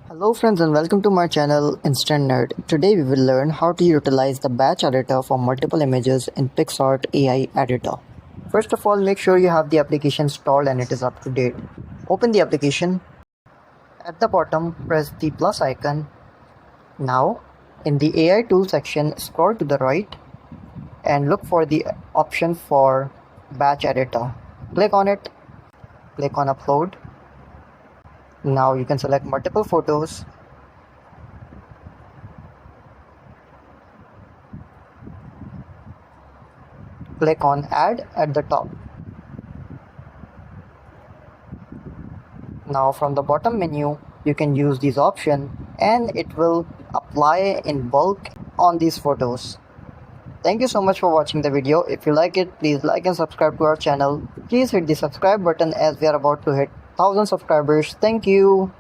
Hello friends and welcome to my channel Instant Nerd. Today we will learn how to utilize the batch editor for multiple images in Picsart AI editor. First of all, make sure you have the application installed and it is up to date. Open the application. At the bottom, press the plus icon. Now, in the AI tool section, scroll to the right and look for the option for batch editor. Click on it. Click on upload. Now you can select multiple photos. Click on add at the top. Now from the bottom menu, you can use this option and it will apply in bulk on these photos. Thank you so much for watching the video. If you like it, please like and subscribe to our channel. Please hit the subscribe button as we are about to hit 1000 subscribers. Thank you.